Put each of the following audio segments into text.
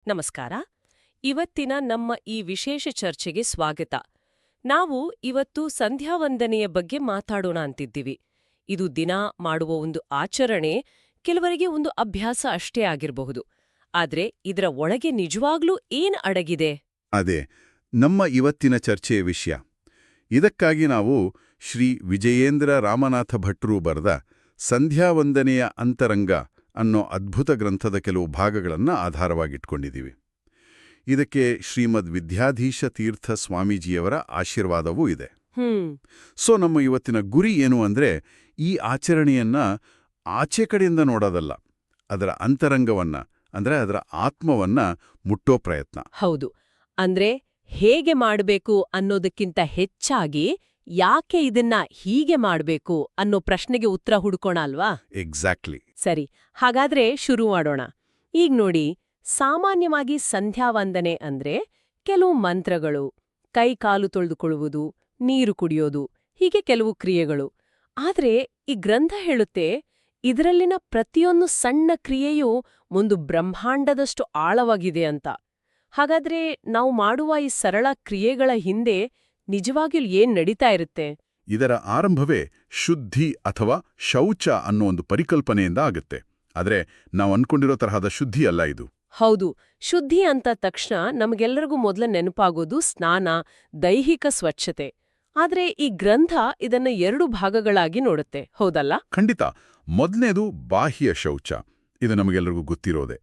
ನಮಸ್ಕಾರ. ಇವತ್ತಿನ ನಮ್ಮ ಈ ವಿಶೇಷ ಚರ್ಚೆಗೆ ಸ್ವಾಗತ. ನಾವು ಇವತ್ತು ಸಂಧ್ಯಾವಂದನೆಯ ಬಗ್ಗೆ ಮಾತಾಡೋಣ ಅಂತಿದ್ದೀವಿ. ಇದು ದಿನ ಮಾಡುವ ಒಂದು ಆಚರಣೆ, ಕೆಲವರಿಗೆ ಒಂದು ಅಭ್ಯಾಸ ಅಷ್ಟೇ ಆಗಿರಬಹುದು. ಆದ್ರೆ ಇದರ ಒಳಗೆ ನಿಜವಾಗ್ಲೂ ಏನ್ ಅಡಗಿದೆ? ಅದೇ ನಮ್ಮ ಇವತ್ತಿನ ಚರ್ಚೆಯ ವಿಷಯ. ಇದಕ್ಕಾಗಿ ನಾವು ಶ್ರೀ ವಿಜಯೇಂದ್ರ ರಾಮನಾಥ ಭಟ್ರು ಬರೆದ ಸಂಧ್ಯಾವಂದನೆಯ ಅಂತರಂಗ ಅನ್ನೋ ಅದ್ಭುತ ಗ್ರಂಥದ ಕೆಲವು ಭಾಗಗಳನ್ನು ಆಧಾರವಾಗಿಟ್ಕೊಂಡಿದ್ದೀವಿ. ಇದಕ್ಕೆ ಶ್ರೀಮದ್ ವಿದ್ಯಾಧೀಶ ತೀರ್ಥ ಸ್ವಾಮೀಜಿಯವರ ಆಶೀರ್ವಾದವೂ ಇದೆ. ಸೊ ನಮ್ಮ ಇವತ್ತಿನ ಗುರಿ ಏನು ಅಂದ್ರೆ, ಈ ಆಚರಣೆಯನ್ನ ಆಚೆ ಕಡೆಯಿಂದ ನೋಡೋದಲ್ಲ, ಅದರ ಅಂತರಂಗವನ್ನ ಅಂದ್ರೆ ಅದರ ಆತ್ಮವನ್ನ ಮುಟ್ಟೋ ಪ್ರಯತ್ನ. ಹೌದು. ಅಂದ್ರೆ ಹೇಗೆ ಮಾಡಬೇಕು ಅನ್ನೋದಕ್ಕಿಂತ ಹೆಚ್ಚಾಗಿ ಯಾಕೆ ಇದನ್ನ ಹೀಗೆ ಮಾಡಬೇಕು ಅನ್ನೋ ಪ್ರಶ್ನೆಗೆ ಉತ್ತರ ಹುಡ್ಕೋಣ ಅಲ್ವಾ? ಎಕ್ಸಾಕ್ಟ್ಲಿ. ಸರಿ, ಹಾಗಾದ್ರೆ ಶುರು ಮಾಡೋಣ. ಈಗ ನೋಡಿ, ಸಾಮಾನ್ಯವಾಗಿ ಸಂಧ್ಯಾವಂದನೆ ಅಂದ್ರೆ ಕೆಲವು ಮಂತ್ರಗಳು, ಕೈ ಕಾಲು ತೊಳೆದುಕೊಳ್ಳುವುದು, ನೀರು ಕುಡಿಯೋದು, ಹೀಗೆ ಕೆಲವು ಕ್ರಿಯೆಗಳು. ಆದ್ರೆ ಈ ಗ್ರಂಥ ಹೇಳುತ್ತೆ, ಇದರಲ್ಲಿನ ಪ್ರತಿಯೊಂದು ಸಣ್ಣ ಕ್ರಿಯೆಯೂ ಒಂದು ಬ್ರಹ್ಮಾಂಡದಷ್ಟು ಆಳವಾಗಿದೆ ಅಂತ. ಹಾಗಾದ್ರೆ ನಾವು ಮಾಡುವ ಈ ಸರಳ ಕ್ರಿಯೆಗಳ ಹಿಂದೆ ನಿಜವಾಗಿಯೂ ಏನ್ ನಡೀತಾ ಇರುತ್ತೆ? ಇದರ ಆರಂಭವೇ ಶುದ್ಧಿ ಅಥವಾ ಶೌಚ ಅನ್ನೋ ಒಂದು ಪರಿಕಲ್ಪನೆಯಿಂದ ಆಗುತ್ತೆ. ಆದ್ರೆ ನಾವು ಅನ್ಕೊಂಡಿರೋ ತರಹದ ಶುದ್ಧಿ ಅಲ್ಲ ಇದು. ಹೌದು, ಶುದ್ಧಿ ಅಂತ ತಕ್ಷಣ ನಮಗೆಲ್ಲರಿಗೂ ಮೊದಲ ನೆನಪಾಗೋದು ಸ್ನಾನ, ದೈಹಿಕ ಸ್ವಚ್ಛತೆ. ಆದ್ರೆ ಈ ಗ್ರಂಥ ಇದನ್ನ 2 ಭಾಗಗಳಾಗಿ ನೋಡುತ್ತೆ, ಹೌದಲ್ಲ? ಖಂಡಿತ. ಮೊದಲನೇದು ಬಾಹ್ಯ ಶೌಚ. ಇದು ನಮಗೆಲ್ಲರಿಗೂ ಗೊತ್ತಿರೋದೆ.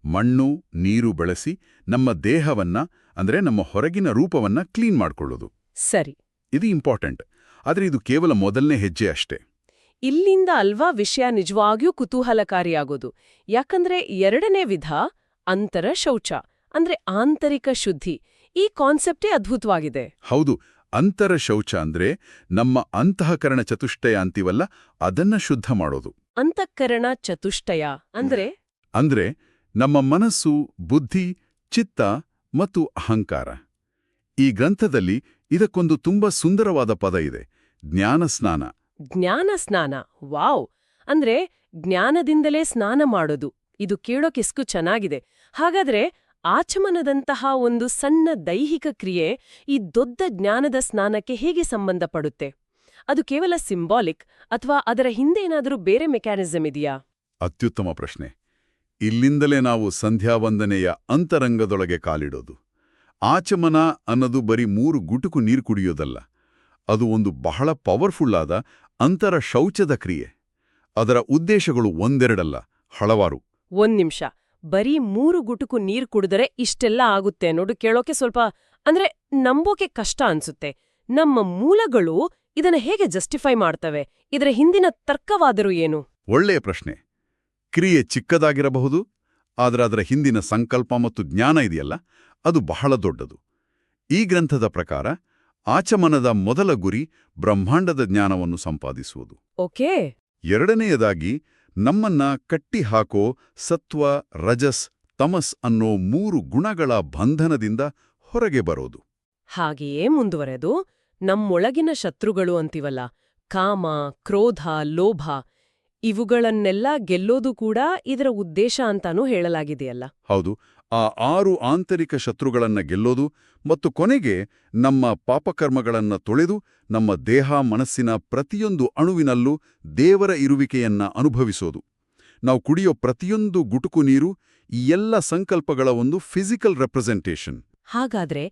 ಮಣ್ಣು, ನೀರು ಬಳಸಿ ನಮ್ಮ ದೇಹವನ್ನ ಅಂದ್ರೆ ನಮ್ಮ ಹೊರಗಿನ ರೂಪವನ್ನ ಕ್ಲೀನ್ ಮಾಡ್ಕೊಳ್ಳೋದು. ಸರಿ, ಇದು ಇಂಪಾರ್ಟೆಂಟ್. ಆದ್ರೆ ಇದು ಕೇವಲ ಮೊದಲನೇ ಹೆಜ್ಜೆ ಅಷ್ಟೇ. ಇಲ್ಲಿಂದ ಅಲ್ವಾ ವಿಷಯ ನಿಜವಾಗಿಯೂ ಕುತೂಹಲಕಾರಿಯಾಗೋದು. ಯಾಕಂದ್ರೆ 2ನೇ ವಿಧ ಅಂತರ ಶೌಚ ಅಂದ್ರೆ ಆಂತರಿಕ ಶುದ್ಧಿ. ಈ ಕಾನ್ಸೆಪ್ಟೇ ಅದ್ಭುತವಾಗಿದೆ. ಹೌದು. ಅಂತರ ಶೌಚ ಅಂದ್ರೆ ನಮ್ಮ ಅಂತಃಕರಣ ಚತುಷ್ಟಯ ಅಂತೀವಲ್ಲ, ಅದನ್ನ ಶುದ್ಧ ಮಾಡೋದು. ಅಂತಃಕರಣ ಚತುಷ್ಟಯ ಅಂದ್ರೆ ನಮ್ಮ ಮನಸ್ಸು, ಬುದ್ಧಿ, ಚಿತ್ತ ಮತ್ತು ಅಹಂಕಾರ. ಈ ಗ್ರಂಥದಲ್ಲಿ ಇದಕ್ಕೊಂದು ತುಂಬಾ ಸುಂದರವಾದ ಪದ ಇದೆ, ಜ್ಞಾನಸ್ನಾನ. ಜ್ಞಾನಸ್ನಾನ, ವಾವ್! ಅಂದ್ರೆ ಜ್ಞಾನದಿಂದಲೇ ಸ್ನಾನ ಮಾಡೋದು. ಇದು ಕೇಳೋಕೆಷ್ಟು ಚೆನ್ನಾಗಿದೆ. ಹಾಗಾದ್ರೆ ಆಚಮನದಂತಹ ಒಂದು ಸಣ್ಣ ದೈಹಿಕ ಕ್ರಿಯೆ ಈ ದೊಡ್ಡ ಜ್ಞಾನದ ಸ್ನಾನಕ್ಕೆ ಹೇಗೆ ಸಂಬಂಧಪಡುತ್ತೆ? ಅದು ಕೇವಲ ಸಿಂಬಾಲಿಕ್ ಅಥವಾ ಅದರ ಹಿಂದೆ ಏನಾದರೂ ಬೇರೆ ಮೆಕ್ಯಾನಿಸಮ್ ಇದೆಯಾ? ಅತ್ಯುತ್ತಮ ಪ್ರಶ್ನೆ. ಇಲ್ಲಿಂದಲೇ ನಾವು ಸಂಧ್ಯಾವಂದನೆಯ ಅಂತರಂಗದೊಳಗೆ ಕಾಲಿಡೋದು. ಆಚಮನ ಅನ್ನೋದು ಬರೀ 3 ಗುಟುಕು ನೀರು ಕುಡಿಯೋದಲ್ಲ. ಅದು ಒಂದು ಬಹಳ ಪವರ್ಫುಲ್ ಆದ ಅಂತರ ಶೌಚದ ಕ್ರಿಯೆ. ಅದರ ಉದ್ದೇಶಗಳು ಒಂದೆರಡಲ್ಲ, ಹಲವಾರು. ಒಂದ್ ನಿಮಿಷ, ಬರೀ 3 ಗುಟುಕು ನೀರು ಕುಡಿದರೆ ಇಷ್ಟೆಲ್ಲ ಆಗುತ್ತೆ ಅನ್ನೋದು ಕೇಳೋಕೆ ಸ್ವಲ್ಪ ಅಂದ್ರೆ ನಂಬೋಕೆ ಕಷ್ಟ ಅನ್ಸುತ್ತೆ. ನಮ್ಮ ಮೂಲಗಳು ಇದನ್ನ ಹೇಗೆ ಜಸ್ಟಿಫೈ ಮಾಡ್ತವೆ? ಇದರ ಹಿಂದಿನ ತರ್ಕವಾದರೂ ಏನು? ಒಳ್ಳೆಯ ಪ್ರಶ್ನೆ. ಕ್ರಿಯೆ ಚಿಕ್ಕದಾಗಿರಬಹುದು, ಆದರೆ ಅದರ ಹಿಂದಿನ ಸಂಕಲ್ಪ ಮತ್ತು ಜ್ಞಾನ ಇದೆಯಲ್ಲ, ಅದು ಬಹಳ ದೊಡ್ಡದು. ಈ ಗ್ರಂಥದ ಪ್ರಕಾರ ಆಚಮನದ ಮೊದಲ ಗುರಿ ಬ್ರಹ್ಮಾಂಡದ ಜ್ಞಾನವನ್ನು ಸಂಪಾದಿಸುವುದು. ಓಕೆ. 2ನೇಯದಾಗಿ ನಮ್ಮನ್ನ ಕಟ್ಟಿಹಾಕೋ ಸತ್ವ, ರಜಸ್, ತಮಸ್ ಅನ್ನೋ 3 ಗುಣಗಳ ಬಂಧನದಿಂದ ಹೊರಗೆ ಬರೋದು. ಹಾಗೆಯೇ ಮುಂದುವರೆದು ನಮ್ಮೊಳಗಿನ ಶತ್ರುಗಳು ಅಂತೀವಲ್ಲ, ಕಾಮ, ಕ್ರೋಧ, ಲೋಭ, ಇವುಗಳನ್ನೆಲ್ಲ ಗೆಲ್ಲೋದು ಕೂಡ ಇದರ ಉದ್ದೇಶ ಅಂತಾನೂ ಹೇಳಲಾಗಿದೆಯಲ್ಲ? ಹೌದು. ಆ 6 ಆಂತರಿಕ ಶತ್ರುಗಳನ್ನ ಗೆಲ್ಲೋದು ಮತ್ತು ಕೊನೆಗೆ ನಮ್ಮ ಪಾಪಕರ್ಮಗಳನ್ನ ತೊಳೆದು ನಮ್ಮ ದೇಹ, ಮನಸ್ಸಿನ ಪ್ರತಿಯೊಂದು ಅಣುವಿನಲ್ಲೂ ದೇವರ ಇರುವಿಕೆಯನ್ನ ಅನುಭವಿಸೋದು. ನಾವು ಕುಡಿಯೋ ಪ್ರತಿಯೊಂದು ಗುಟುಕು ನೀರು ಈ ಎಲ್ಲ ಸಂಕಲ್ಪಗಳ ಒಂದು ಫಿಸಿಕಲ್ ರೆಪ್ರೆಸೆಂಟೇಷನ್. ಹಾಗಾದ್ರೆ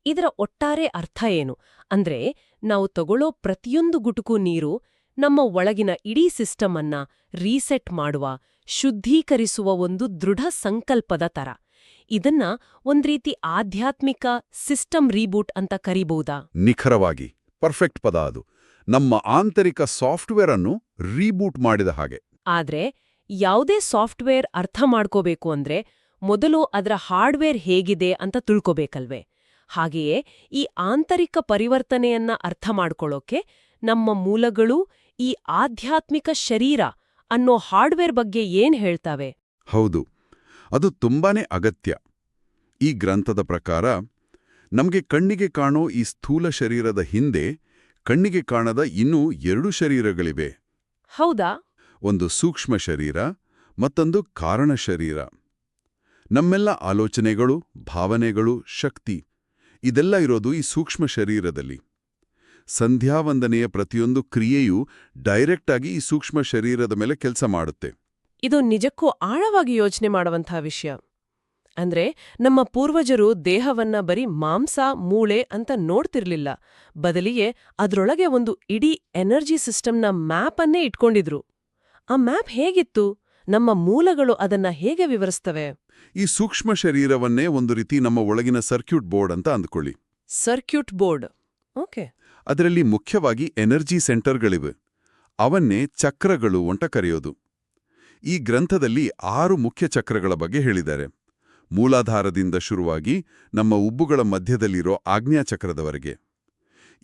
ಇದರ ಒಟ್ಟಾರೆ ಅರ್ಥ ಏನು? ಅಂದ್ರೆ ನಾವು ತಗೊಳ್ಳೋ ಪ್ರತಿಯೊಂದು ಗುಟುಕು ನೀರು ನಮ್ಮ ಒಳಗಿನ ಇಡೀ ಸಿಸ್ಟಮ್ ಅನ್ನ ರೀಸೆಟ್ ಮಾಡುವ, ಶುದ್ಧೀಕರಿಸುವ ಒಂದು ದೃಢ ಸಂಕಲ್ಪದ ತರ. ಇದನ್ನ ಒಂದ್ರೀತಿ ಆಧ್ಯಾತ್ಮಿಕ ಸಿಸ್ಟಮ್ ರೀಬೂಟ್ ಅಂತ ಕರಿಬಹುದಾ? ನಿಖರವಾಗಿ ಪರ್ಫೆಕ್ಟ್ ಪದ ಅದು. ನಮ್ಮ ಆಂತರಿಕ ಸಾಫ್ಟ್ವೇರ್ ಅನ್ನು ರೀಬೂಟ್ ಮಾಡಿದ ಹಾಗೆ. ಆದ್ರೆ ಯಾವುದೇ ಸಾಫ್ಟ್ವೇರ್ ಅರ್ಥ ಮಾಡ್ಕೋಬೇಕು ಅಂದ್ರೆ ಮೊದಲು ಅದರ ಹಾರ್ಡ್ವೇರ್ ಹೇಗಿದೆ ಅಂತ ತಿಳ್ಕೋಬೇಕಲ್ವೇ? ಹಾಗೆಯೇ ಈ ಆಂತರಿಕ ಪರಿವರ್ತನೆಯನ್ನ ಅರ್ಥ ಮಾಡ್ಕೊಳ್ಳೋಕೆ ನಮ್ಮ ಮೂಲಗಳು, ಈ ಆಧ್ಯಾತ್ಮಿಕ ಶರೀರ ಅನ್ನೋ ಹಾರ್ಡ್ವೇರ್ ಬಗ್ಗೆ ಏನ್ ಹೇಳ್ತಾವೆ? ಹೌದು, ಅದು ತುಂಬಾನೇ ಅಗತ್ಯ. ಈ ಗ್ರಂಥದ ಪ್ರಕಾರ ನಮಗೆ ಕಣ್ಣಿಗೆ ಕಾಣೋ ಈ ಸ್ಥೂಲ ಶರೀರದ ಹಿಂದೆ ಕಣ್ಣಿಗೆ ಕಾಣದ ಇನ್ನೂ 2 ಶರೀರಗಳಿವೆ. ಹೌದಾ? ಒಂದು ಸೂಕ್ಷ್ಮ ಶರೀರ, ಮತ್ತೊಂದು ಕಾರಣ ಶರೀರ. ನಮ್ಮೆಲ್ಲ ಆಲೋಚನೆಗಳು, ಭಾವನೆಗಳು, ಶಕ್ತಿ ಇದೆಲ್ಲ ಇರೋದು ಈ ಸೂಕ್ಷ್ಮ ಶರೀರದಲ್ಲಿ. ಸಂಧ್ಯಾವಂದನೆಯ ಪ್ರತಿಯೊಂದು ಕ್ರಿಯೆಯೂ ಡೈರೆಕ್ಟ್ ಆಗಿ ಈ ಸೂಕ್ಷ್ಮ ಶರೀರದ ಮೇಲೆ ಕೆಲಸ ಮಾಡುತ್ತೆ. ಇದು ನಿಜಕ್ಕೂ ಆಳವಾಗಿ ಯೋಚನೆ ಮಾಡುವಂತಹ ವಿಷಯ. ಅಂದ್ರೆ ನಮ್ಮ ಪೂರ್ವಜರು ದೇಹವನ್ನ ಬರೀ ಮಾಂಸ, ಮೂಳೆ ಅಂತ ನೋಡ್ತಿರ್ಲಿಲ್ಲ. ಬದಲಿಗೆ ಅದ್ರೊಳಗೆ ಒಂದು ಇಡೀ ಎನರ್ಜಿ ಸಿಸ್ಟಮ್ನ ಮ್ಯಾಪ್ ಅನ್ನೇ ಇಟ್ಕೊಂಡಿದ್ರು. ಆ ಮ್ಯಾಪ್ ಹೇಗಿತ್ತು? ನಮ್ಮ ಮೂಲಗಳು ಅದನ್ನ ಹೇಗೆ ವಿವರಿಸ್ತವೆ? ಈ ಸೂಕ್ಷ್ಮ ಶರೀರವನ್ನೇ ಒಂದು ರೀತಿ ನಮ್ಮ ಒಳಗಿನ ಸರ್ಕ್ಯೂಟ್ ಬೋರ್ಡ್ ಅಂತ ಅಂದ್ಕೊಳ್ಳಿ. Circuit board. ಓಕೆ. ಅದರಲ್ಲಿ ಮುಖ್ಯವಾಗಿ ಎನರ್ಜಿ ಸೆಂಟರ್ಗಳಿವೆ. ಅವನ್ನೇ ಚಕ್ರಗಳು ಅಂತ ಕರೆಯೋದು. ಈ ಗ್ರಂಥದಲ್ಲಿ 6 ಮುಖ್ಯ ಚಕ್ರಗಳ ಬಗ್ಗೆ ಹೇಳಿದ್ದಾರೆ. ಮೂಲಾಧಾರದಿಂದ ಶುರುವಾಗಿ ನಮ್ಮ ಉಬ್ಬುಗಳ ಮಧ್ಯದಲ್ಲಿರೋ ಆಜ್ಞಾಚಕ್ರದವರೆಗೆ.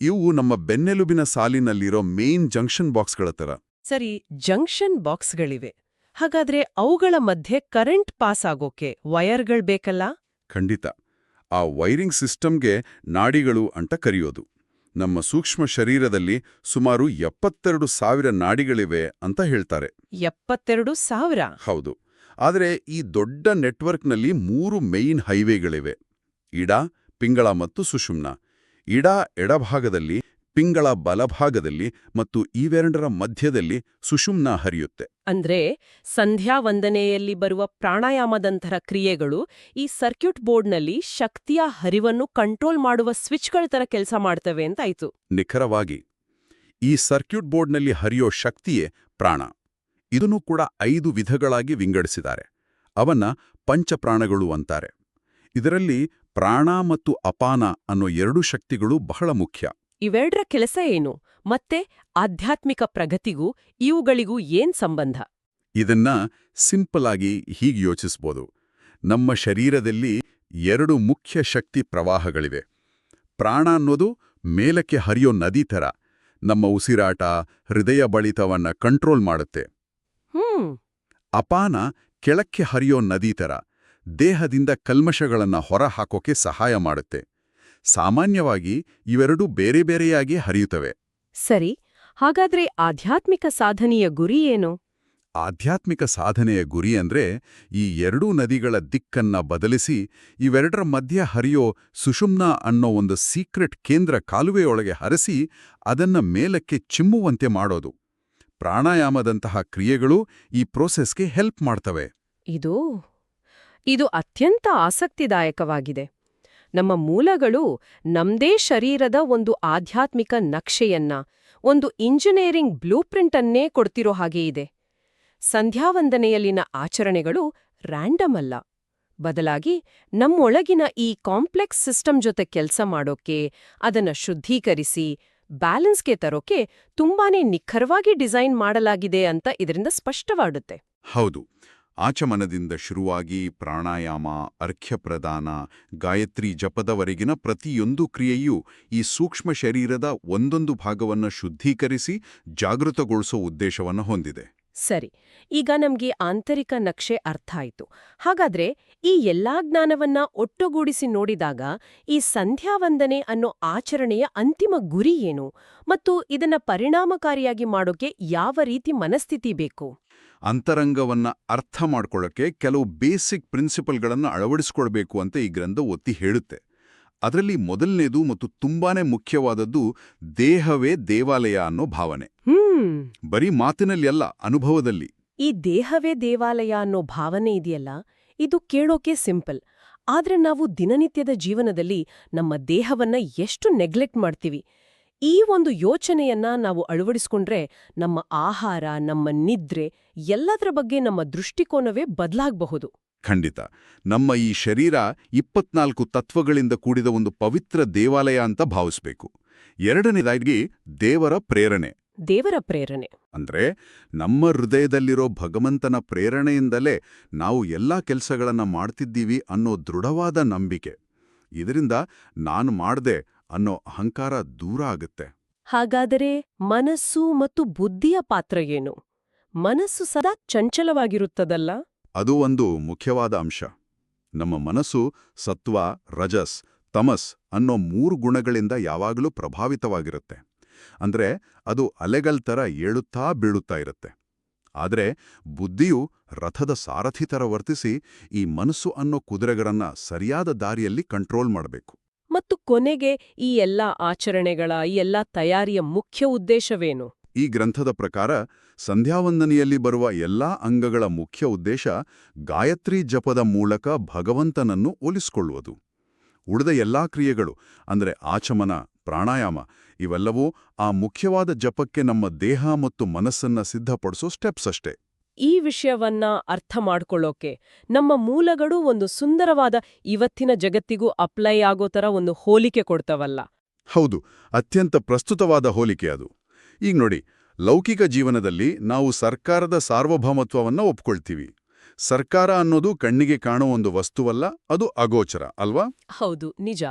ಇವು ನಮ್ಮ ಬೆನ್ನೆಲುಬಿನ ಸಾಲಿನಲ್ಲಿರೋ ಮೇನ್ ಜಂಕ್ಷನ್ ಬಾಕ್ಸ್ಗಳ ಥರ. ಸರಿ, ಜಂಕ್ಷನ್ ಬಾಕ್ಸ್ಗಳಿವೆ. ಹಾಗಾದ್ರೆ ಅವುಗಳ ಮಧ್ಯೆ ಕರೆಂಟ್ ಪಾಸ್ ಆಗೋಕೆ ವಯರ್ಗಳ್ ಬೇಕಲ್ಲ? ಖಂಡಿತ. ಆ ವೈರಿಂಗ್ ಸಿಸ್ಟಮ್ಗೆ ನಾಡಿಗಳು ಅಂತ ಕರೆಯೋದು. ನಮ್ಮ ಸೂಕ್ಷ್ಮ ಶರೀರದಲ್ಲಿ ಸುಮಾರು 72,000 ನಾಡಿಗಳಿವೆ ಅಂತ ಹೇಳ್ತಾರೆ. 72,000? ಹೌದು. ಆದರೆ ಈ ದೊಡ್ಡ ನೆಟ್ವರ್ಕ್ನಲ್ಲಿ 3 ಮೇಯ್ನ್ ಹೈವೇಗಳಿವೆ: ಇಡ, ಪಿಂಗಳ ಮತ್ತು ಸುಷುಮ್ನ. ಇಡ ಎಡಭಾಗದಲ್ಲಿ, ಪಿಂಗಳ ಬಲಭಾಗದಲ್ಲಿ ಮತ್ತು ಇವೆರಡರ ಮಧ್ಯದಲ್ಲಿ ಸುಷುಮ್ನ ಹರಿಯುತ್ತೆ. ಅಂದ್ರೆ ಸಂಧ್ಯಾವಂದನೆಯಲ್ಲಿ ಬರುವ ಪ್ರಾಣಾಯಾಮದಂತಹ ಕ್ರಿಯೆಗಳು ಈ ಸರ್ಕ್ಯೂಟ್ ಬೋರ್ಡ್ನಲ್ಲಿ ಶಕ್ತಿಯ ಹರಿವನ್ನು ಕಂಟ್ರೋಲ್ ಮಾಡುವ ಸ್ವಿಚ್ಗಳ ತರ ಕೆಲಸ ಮಾಡ್ತವೆ ಅಂತಾಯ್ತು. ನಿಖರವಾಗಿ. ಈ ಸರ್ಕ್ಯೂಟ್ ಬೋರ್ಡ್ನಲ್ಲಿ ಹರಿಯೋ ಶಕ್ತಿಯೇ ಪ್ರಾಣ. ಇದನ್ನು ಕೂಡ 5 ವಿಧಗಳಾಗಿ ವಿಂಗಡಿಸಿದ್ದಾರೆ. ಅವನ್ನ ಪಂಚಪ್ರಾಣಗಳು ಅಂತಾರೆ. ಇದರಲ್ಲಿ ಪ್ರಾಣ ಮತ್ತು ಅಪಾನ ಅನ್ನೋ 2 ಶಕ್ತಿಗಳು ಬಹಳ ಮುಖ್ಯ. ಇವೆರಡರ ಕೆಲಸ ಏನು? ಮತ್ತೆ ಆಧ್ಯಾತ್ಮಿಕ ಪ್ರಗತಿಗೂ ಇವುಗಳಿಗೂ ಏನ್ ಸಂಬಂಧ? ಇದನ್ನ ಸಿಂಪಲ್ ಆಗಿ ಹೀಗೆ ಯೋಚಿಸ್ಬೋದು. ನಮ್ಮ ಶರೀರದಲ್ಲಿ 2 ಮುಖ್ಯ ಶಕ್ತಿ ಪ್ರವಾಹಗಳಿವೆ. ಪ್ರಾಣ ಅನ್ನೋದು ಮೇಲಕ್ಕೆ ಹರಿಯೋ ನದಿ ಥರ ನಮ್ಮ ಉಸಿರಾಟ, ಹೃದಯ ಬಡಿತವನ್ನ ಕಂಟ್ರೋಲ್ ಮಾಡುತ್ತೆ. ಅಪಾನ ಕೆಳಕ್ಕೆ ಹರಿಯೋ ನದಿ ಥರ ದೇಹದಿಂದ ಕಲ್ಮಶಗಳನ್ನ ಹೊರ ಹಾಕೋಕೆ ಸಹಾಯ ಮಾಡುತ್ತೆ. ಸಾಮಾನ್ಯವಾಗಿ ಇವೆರಡೂ ಬೇರೆ ಬೇರೆಯಾಗಿ ಹರಿಯುತ್ತವೆ. ಸರಿ, ಹಾಗಾದ್ರೆ ಆಧ್ಯಾತ್ಮಿಕ ಸಾಧನೆಯ ಗುರಿ ಏನು? ಆಧ್ಯಾತ್ಮಿಕ ಸಾಧನೆಯ ಗುರಿ ಅಂದ್ರೆ ಈ 2 ನದಿಗಳ ದಿಕ್ಕನ್ನ ಬದಲಿಸಿ ಇವೆರಡರ ಮಧ್ಯ ಹರಿಯೋ ಸುಷುಮ್ನ ಅನ್ನೋ ಒಂದು ಸೀಕ್ರೆಟ್ ಕೇಂದ್ರ ಕಾಲುವೆಯೊಳಗೆ ಹರಿಸಿ ಅದನ್ನ ಮೇಲಕ್ಕೆ ಚಿಮ್ಮುವಂತೆ ಮಾಡೋದು. ಪ್ರಾಣಾಯಾಮದಂತಹ ಕ್ರಿಯೆಗಳು ಈ ಪ್ರೋಸೆಸ್ಗೆ ಹೆಲ್ಪ್ ಮಾಡ್ತವೆ. ಇದು ಅತ್ಯಂತ ಆಸಕ್ತಿದಾಯಕವಾಗಿದೆ. ನಮ್ಮ ಮೂಲಗಳು ನಮ್ದೇ ಶರೀರದ ಒಂದು ಆಧ್ಯಾತ್ಮಿಕ ನಕ್ಷೆಯನ್ನ, ಒಂದು ಇಂಜಿನಿಯರಿಂಗ್ ಬ್ಲೂಪ್ರಿಂಟ್ ಅನ್ನೇ ಕೊಡ್ತಿರೋ ಹಾಗೆ ಇದೆ. ಸಂಧ್ಯಾವಂದನೆಯಲ್ಲಿನ ಆಚರಣೆಗಳು ರ್ಯಾಂಡಮ್ ಅಲ್ಲ. ಬದಲಾಗಿ ನಮ್ಮೊಳಗಿನ ಈ ಕಾಂಪ್ಲೆಕ್ಸ್ ಸಿಸ್ಟಮ್ ಜೊತೆ ಕೆಲಸ ಮಾಡೋಕೆ, ಅದನ್ನ ಶುದ್ಧೀಕರಿಸಿ ಬ್ಯಾಲೆನ್ಸ್ಗೆ ತರೋಕೆ ತುಂಬಾನೇ ನಿಖರವಾಗಿ ಡಿಸೈನ್ ಮಾಡಲಾಗಿದೆ ಅಂತ ಇದರಿಂದ ಸ್ಪಷ್ಟವಾಗುತ್ತೆ. ಹೌದು. ಆಚಮನದಿಂದ ಶುರುವಾಗಿ ಪ್ರಾಣಾಯಾಮ, ಅರ್ಘ್ಯಪ್ರದಾನ, ಗಾಯತ್ರಿ ಜಪದವರೆಗಿನ ಪ್ರತಿಯೊಂದು ಕ್ರಿಯೆಯೂ ಈ ಸೂಕ್ಷ್ಮ ಶರೀರದ ಒಂದೊಂದು ಭಾಗವನ್ನು ಶುದ್ಧೀಕರಿಸಿ ಜಾಗೃತಗೊಳಿಸೋ ಉದ್ದೇಶವನ್ನು ಹೊಂದಿದೆ. ಸರಿ, ಈಗ ನಮ್ಗೆ ಆಂತರಿಕ ನಕ್ಷೆ ಅರ್ಥ ಆಯ್ತು. ಹಾಗಾದ್ರೆ ಈ ಎಲ್ಲಾ ಜ್ಞಾನವನ್ನ ಒಟ್ಟುಗೂಡಿಸಿ ನೋಡಿದಾಗ ಈ ಸಂಧ್ಯಾವಂದನೆ ಅನ್ನೋ ಆಚರಣೆಯ ಅಂತಿಮ ಗುರಿ ಏನು? ಮತ್ತು ಇದನ್ನ ಪರಿಣಾಮಕಾರಿಯಾಗಿ ಮಾಡೋಕೆ ಯಾವ ರೀತಿ ಮನಸ್ಥಿತಿ ಬೇಕು? ಅಂತರಂಗವನ್ನ ಅರ್ಥ ಮಾಡ್ಕೊಳ್ಳೋಕೆ ಕೆಲವು ಬೇಸಿಕ್ ಪ್ರಿನ್ಸಿಪಲ್ಗಳನ್ನು ಅಳವಡಿಸ್ಕೊಳ್ಬೇಕು ಅಂತ ಈ ಗ್ರಂಥ ಒತ್ತಿ ಹೇಳುತ್ತೆ. ಅದರಲ್ಲಿ ಮೊದಲನೇದು ಮತ್ತು ತುಂಬಾನೇ ಮುಖ್ಯವಾದದ್ದು ದೇಹವೇ ದೇವಾಲಯ ಅನ್ನೋ ಭಾವನೆ. ಬರೀ ಮಾತಿನಲ್ಲಿ ಅಲ್ಲ, ಅನುಭವದಲ್ಲಿ. ಈ ದೇಹವೇ ದೇವಾಲಯ ಅನ್ನೋ ಭಾವನೆ ಇದೆಯಲ್ಲ, ಇದು ಕೇಳೋಕೆ ಸಿಂಪಲ್. ಆದ್ರೆ ನಾವು ದಿನನಿತ್ಯದ ಜೀವನದಲ್ಲಿ ನಮ್ಮ ದೇಹವನ್ನ ಎಷ್ಟು ನೆಗ್ಲೆಕ್ಟ್ ಮಾಡ್ತೀವಿ. ಈ ಒಂದು ಯೋಚನೆಯನ್ನ ನಾವು ಅಳವಡಿಸ್ಕೊಂಡ್ರೆ ನಮ್ಮ ಆಹಾರ, ನಮ್ಮ ನಿದ್ರೆ ಎಲ್ಲದರ ಬಗ್ಗೆ ನಮ್ಮ ದೃಷ್ಟಿಕೋನವೇ ಬದಲಾಗಬಹುದು. ಖಂಡಿತ. ನಮ್ಮ ಈ ಶರೀರ 24 ತತ್ವಗಳಿಂದ ಕೂಡಿದ ಒಂದು ಪವಿತ್ರ ದೇವಾಲಯ ಅಂತ ಭಾವಿಸ್ಬೇಕು. ಎರಡನೇದಾಗಿ ದೇವರ ಪ್ರೇರಣೆ. ದೇವರ ಪ್ರೇರಣೆ ಅಂದ್ರೆ ನಮ್ಮ ಹೃದಯದಲ್ಲಿರೋ ಭಗವಂತನ ಪ್ರೇರಣೆಯಿಂದಲೇ ನಾವು ಎಲ್ಲಾ ಕೆಲಸಗಳನ್ನ ಮಾಡ್ತಿದ್ದೀವಿ ಅನ್ನೋ ದೃಢವಾದ ನಂಬಿಕೆ. ಇದರಿಂದ ನಾನು ಮಾಡ್ದೆ ಅನ್ನೋ ಅಹಂಕಾರ ದೂರ ಆಗುತ್ತೆ. ಹಾಗಾದರೆ ಮನಸ್ಸು ಮತ್ತು ಬುದ್ಧಿಯ ಪಾತ್ರ ಏನು? ಮನಸ್ಸು ಸದಾ ಚಂಚಲವಾಗಿರುತ್ತದಲ್ಲ? ಅದು ಒಂದು ಮುಖ್ಯವಾದ ಅಂಶ. ನಮ್ಮ ಮನಸ್ಸು ಸತ್ವ, ರಜಸ್, ತಮಸ್ ಅನ್ನೋ 3 ಗುಣಗಳಿಂದ ಯಾವಾಗಲೂ ಪ್ರಭಾವಿತವಾಗಿರುತ್ತೆ. ಅಂದ್ರೆ ಅದು ಅಲೆಗಳ ಥರ ಏಳುತ್ತಾ ಬೀಳುತ್ತಾ ಇರುತ್ತೆ. ಆದರೆ ಬುದ್ಧಿಯು ರಥದ ಸಾರಥಿ ಥರ ವರ್ತಿಸಿ ಈ ಮನಸ್ಸು ಅನ್ನೋ ಕುದುರೆಗಳನ್ನ ಸರಿಯಾದ ದಾರಿಯಲ್ಲಿ ಕಂಟ್ರೋಲ್ ಮಾಡಬೇಕು. ಮತ್ತು ಕೊನೆಗೆ ಈ ಎಲ್ಲಾ ಆಚರಣೆಗಳ ಈ ಎಲ್ಲಾ ತಯಾರಿಯ ಮುಖ್ಯ ಉದ್ದೇಶವೇನು? ಈ ಗ್ರಂಥದ ಪ್ರಕಾರ ಸಂಧ್ಯಾವಂದನೆಯಲ್ಲಿ ಬರುವ ಎಲ್ಲಾ ಅಂಗಗಳ ಮುಖ್ಯ ಉದ್ದೇಶ ಗಾಯತ್ರಿ ಜಪದ ಮೂಲಕ ಭಗವಂತನನ್ನು ಒಲಿಸಿಕೊಳ್ಳುವುದು. ಉಳಿದ ಎಲ್ಲಾ ಕ್ರಿಯೆಗಳು ಅಂದರೆ ಆಚಮನ, ಪ್ರಾಣಾಯಾಮ ಇವೆಲ್ಲವೂ ಆ ಮುಖ್ಯವಾದ ಜಪಕ್ಕೆ ನಮ್ಮ ದೇಹ ಮತ್ತು ಮನಸ್ಸನ್ನ ಸಿದ್ಧಪಡಿಸೋ ಸ್ಟೆಪ್ಸ್ ಅಷ್ಟೇ. ಈ ವಿಷಯವನ್ನ ಅರ್ಥ ಮಾಡ್ಕೊಳ್ಳೋಕೆ ನಮ್ಮ ಮೂಲಗಳು ಒಂದು ಸುಂದರವಾದ ಇವತ್ತಿನ ಜಗತ್ತಿಗೂ ಅಪ್ಲೈ ಆಗೋ ಥರ ಒಂದು ಹೋಲಿಕೆ ಕೊಡ್ತವಲ್ಲ. ಹೌದು, ಅತ್ಯಂತ ಪ್ರಸ್ತುತವಾದ ಹೋಲಿಕೆ ಅದು. ಈಗ ನೋಡಿ, ಲೌಕಿಕ ಜೀವನದಲ್ಲಿ ನಾವು ಸರ್ಕಾರದ ಸಾರ್ವಭೌಮತ್ವವನ್ನ ಒಪ್ಕೊಳ್ತೀವಿ. ಸರ್ಕಾರ ಅನ್ನೋದು ಕಣ್ಣಿಗೆ ಕಾಣೋ ಒಂದು ವಸ್ತುವಲ್ಲ, ಅದು ಅಗೋಚರ ಅಲ್ವಾ? ಹೌದು, ನಿಜ.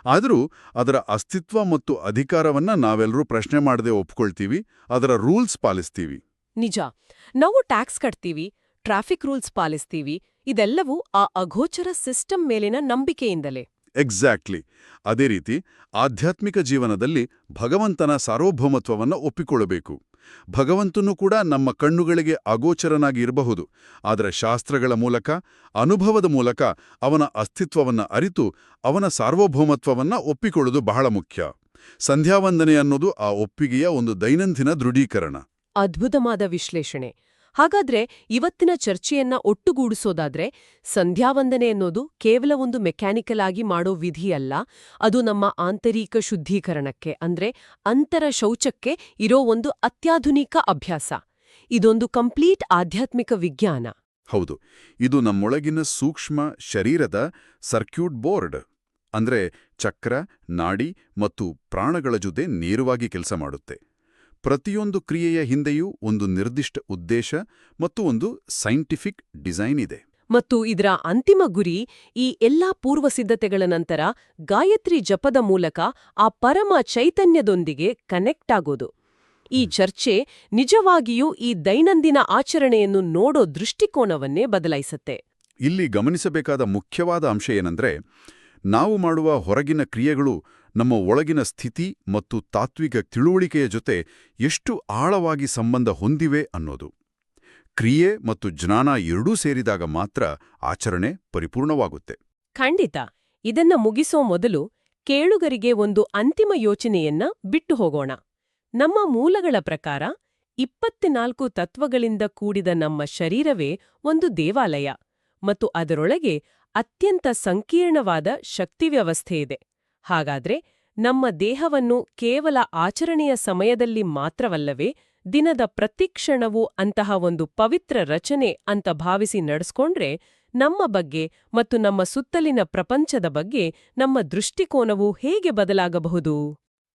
ಆದರೂ ಅದರ ಅಸ್ತಿತ್ವ ಮತ್ತು ಅಧಿಕಾರವನ್ನ ನಾವೆಲ್ಲರೂ ಪ್ರಶ್ನೆ ಮಾಡದೆ ಒಪ್ಕೊಳ್ತೀವಿ, ಅದರ ರೂಲ್ಸ್ ಪಾಲಿಸ್ತೀವಿ. ನಿಜ. ನಾವು ಟ್ಯಾಕ್ಸ್ ಕಟ್ತೀವಿ, ಟ್ರಾಫಿಕ್ ರೂಲ್ಸ್ ಪಾಲಿಸ್ತೀವಿ, ಇದೆಲ್ಲವೂ ಆ ಅಗೋಚರ ಸಿಸ್ಟಮ್ ಮೇಲಿನ ನಂಬಿಕೆಯಿಂದಲೇ. ಎಕ್ಸಾಕ್ಟ್ಲಿ. ಅದೇ ರೀತಿ ಆಧ್ಯಾತ್ಮಿಕ ಜೀವನದಲ್ಲಿ ಭಗವಂತನ ಸಾರ್ವಭೌಮತ್ವವನ್ನು ಒಪ್ಪಿಕೊಳ್ಳಬೇಕು. ಭಗವಂತನೂ ಕೂಡ ನಮ್ಮ ಕಣ್ಣುಗಳಿಗೆ ಅಗೋಚರನಾಗಿ ಇರಬಹುದು, ಆದರೆ ಶಾಸ್ತ್ರಗಳ ಮೂಲಕ, ಅನುಭವದ ಮೂಲಕ ಅವನ ಅಸ್ತಿತ್ವವನ್ನು ಅರಿತು ಅವನ ಸಾರ್ವಭೌಮತ್ವವನ್ನು ಒಪ್ಪಿಕೊಳ್ಳುವುದು ಬಹಳ ಮುಖ್ಯ. ಸಂಧ್ಯಾವಂದನೆ ಅನ್ನೋದು ಆ ಒಪ್ಪಿಗೆಯ ಒಂದು ದೈನಂದಿನ ದೃಢೀಕರಣ. ಅದ್ಭುತವಾದ ವಿಶ್ಲೇಷಣೆ. ಹಾಗಾದ್ರೆ ಇವತ್ತಿನ ಚರ್ಚೆಯನ್ನ ಒಟ್ಟುಗೂಡಿಸೋದಾದ್ರೆ, ಸಂಧ್ಯಾವಂದನೆ ಅನ್ನೋದು ಕೇವಲ ಒಂದು ಮೆಕ್ಯಾನಿಕಲ್ ಆಗಿ ಮಾಡೋ ವಿಧಿಯಲ್ಲ, ಅದು ನಮ್ಮ ಆಂತರಿಕ ಶುದ್ಧೀಕರಣಕ್ಕೆ ಅಂದ್ರೆ ಅಂತರ ಶೌಚಕ್ಕೆ ಇರೋ ಒಂದು ಅತ್ಯಾಧುನಿಕ ಅಭ್ಯಾಸ. ಇದೊಂದು ಕಂಪ್ಲೀಟ್ ಆಧ್ಯಾತ್ಮಿಕ ವಿಜ್ಞಾನ. ಹೌದು, ಇದು ನಮ್ಮೊಳಗಿನ ಸೂಕ್ಷ್ಮ ಶರೀರದ ಸರ್ಕ್ಯೂಟ್ ಬೋರ್ಡ್ ಅಂದ್ರೆ ಚಕ್ರ, ನಾಡಿ ಮತ್ತು ಪ್ರಾಣಗಳ ಜೊತೆ ನೇರವಾಗಿ ಕೆಲಸ ಮಾಡುತ್ತೆ. ಪ್ರತಿಯೊಂದು ಕ್ರಿಯೆಯ ಹಿಂದೆಯೂ ಒಂದು ನಿರ್ದಿಷ್ಟ ಉದ್ದೇಶ ಮತ್ತು ಒಂದು ಸೈಂಟಿಫಿಕ್ ಡಿಸೈನ್ ಇದೆ. ಮತ್ತು ಇದರ ಅಂತಿಮ ಗುರಿ ಈ ಎಲ್ಲಾ ಪೂರ್ವಸಿದ್ಧತೆಗಳ ನಂತರ ಗಾಯತ್ರಿ ಜಪದ ಮೂಲಕ ಆ ಪರಮ ಚೈತನ್ಯದೊಂದಿಗೆ ಕನೆಕ್ಟ್ ಆಗೋದು. ಈ ಚರ್ಚೆ ನಿಜವಾಗಿಯೂ ಈ ದೈನಂದಿನ ಆಚರಣೆಯನ್ನು ನೋಡೋ ದೃಷ್ಟಿಕೋನವನ್ನೇ ಬದಲಾಯಿಸುತ್ತೆ. ಇಲ್ಲಿ ಗಮನಿಸಬೇಕಾದ ಮುಖ್ಯವಾದ ಅಂಶ ಏನಂದ್ರೆ, ನಾವು ಮಾಡುವ ಹೊರಗಿನ ಕ್ರಿಯೆಗಳು ನಮ್ಮ ಒಳಗಿನ ಸ್ಥಿತಿ ಮತ್ತು ತಾತ್ವಿಕ ತಿಳುವಳಿಕೆಯ ಜೊತೆ ಎಷ್ಟು ಆಳವಾಗಿ ಸಂಬಂಧ ಹೊಂದಿವೆ ಅನ್ನೋದು. ಕ್ರಿಯೆ ಮತ್ತು ಜ್ಞಾನ ಎರಡೂ ಸೇರಿದಾಗ ಮಾತ್ರ ಆಚರಣೆ ಪರಿಪೂರ್ಣವಾಗುತ್ತೆ. ಖಂಡಿತ. ಇದನ್ನ ಮುಗಿಸೋ ಮೊದಲು ಕೇಳುಗರಿಗೆ ಒಂದು ಅಂತಿಮ ಯೋಚನೆಯನ್ನ ಬಿಟ್ಟು ಹೋಗೋಣ. ನಮ್ಮ ಮೂಲಗಳ ಪ್ರಕಾರ 24 ತತ್ವಗಳಿಂದ ಕೂಡಿದ ನಮ್ಮ ಶರೀರವೇ ಒಂದು ದೇವಾಲಯ, ಮತ್ತು ಅದರೊಳಗೆ ಅತ್ಯಂತ ಸಂಕೀರ್ಣವಾದ ಶಕ್ತಿವ್ಯವಸ್ಥೆಯಿದೆ. ಹಾಗಾದ್ರೆ ನಮ್ಮ ದೇಹವನ್ನು ಕೇವಲ ಆಚರಣೆಯ ಸಮಯದಲ್ಲಿ ಮಾತ್ರವಲ್ಲವೇ ದಿನದ ಪ್ರತಿಕ್ಷಣವೂ ಅಂತಹ ಒಂದು ಪವಿತ್ರ ರಚನೆ ಅಂತ ಭಾವಿಸಿ ನಡೆಸ್ಕೊಂಡ್ರೆ ನಮ್ಮ ಬಗ್ಗೆ ಮತ್ತು ನಮ್ಮ ಸುತ್ತಲಿನ ಪ್ರಪಂಚದ ಬಗ್ಗೆ ನಮ್ಮ ದೃಷ್ಟಿಕೋನವು ಹೇಗೆ ಬದಲಾಗಬಹುದು?